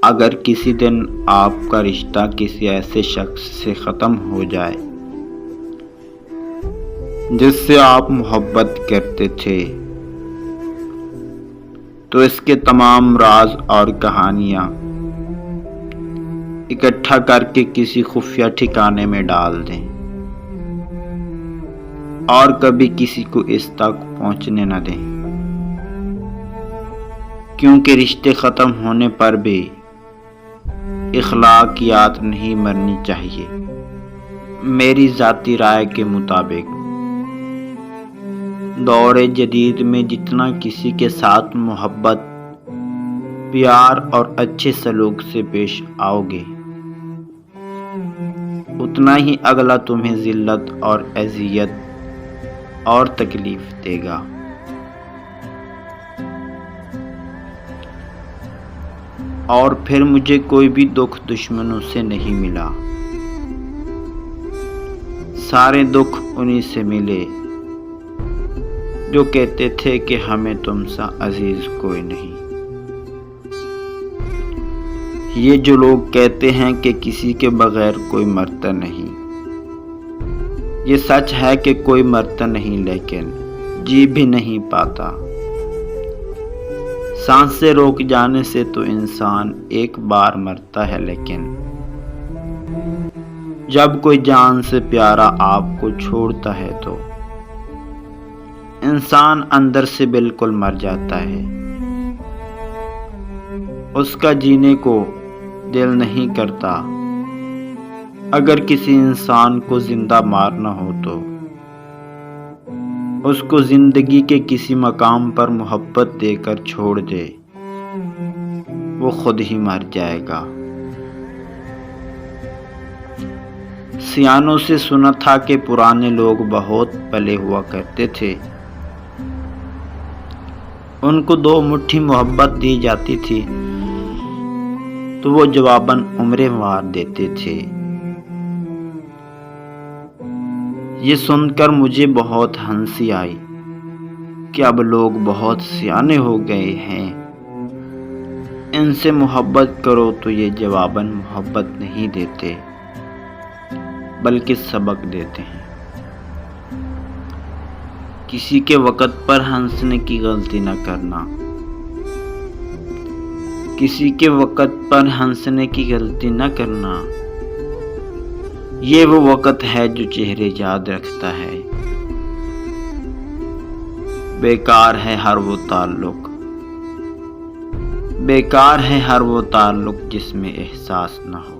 اگر کسی دن آپ کا رشتہ کسی ایسے شخص سے ختم ہو جائے جس سے آپ محبت کرتے تھے، تو اس کے تمام راز اور کہانیاں اکٹھا کر کے کسی خفیہ ٹھکانے میں ڈال دیں اور کبھی کسی کو اس تک پہنچنے نہ دیں، کیونکہ رشتے ختم ہونے پر بھی اخلاقیات نہیں مرنی چاہیے۔ میری ذاتی رائے کے مطابق دور جدید میں جتنا کسی کے ساتھ محبت، پیار اور اچھے سلوک سے پیش آؤ گے، اتنا ہی اگلا تمہیں ذلت اور اذیت اور تکلیف دے گا۔ اور پھر مجھے کوئی بھی دکھ دشمنوں سے نہیں ملا، سارے دکھ انہی سے ملے جو کہتے تھے کہ ہمیں تم سا عزیز کوئی نہیں۔ یہ جو لوگ کہتے ہیں کہ کسی کے بغیر کوئی مرتا نہیں، یہ سچ ہے کہ کوئی مرتا نہیں، لیکن جی بھی نہیں پاتا۔ سانسیں روک جانے سے تو انسان ایک بار مرتا ہے، لیکن جب کوئی جان سے پیارا آپ کو چھوڑتا ہے تو انسان اندر سے بالکل مر جاتا ہے، اس کا جینے کو دل نہیں کرتا۔ اگر کسی انسان کو زندہ مارنا ہو تو اس کو زندگی کے کسی مقام پر محبت دے کر چھوڑ دے، وہ خود ہی مر جائے گا۔ سیانوں سے سنا تھا کہ پرانے لوگ بہت پلے ہوا کرتے تھے، ان کو 2 مٹھی محبت دی جاتی تھی تو وہ جواباً عمریں مار دیتے تھے۔ یہ سن کر مجھے بہت ہنسی آئی کہ اب لوگ بہت سیانے ہو گئے ہیں، ان سے محبت کرو تو یہ جواباً محبت نہیں دیتے بلکہ سبق دیتے ہیں۔ کسی کے وقت پر ہنسنے کی غلطی نہ کرنا، کسی کے وقت پر ہنسنے کی غلطی نہ کرنا، یہ وہ وقت ہے جو چہرے یاد رکھتا ہے۔ بیکار ہے ہر وہ تعلق، بیکار ہے ہر وہ تعلق جس میں احساس نہ ہو۔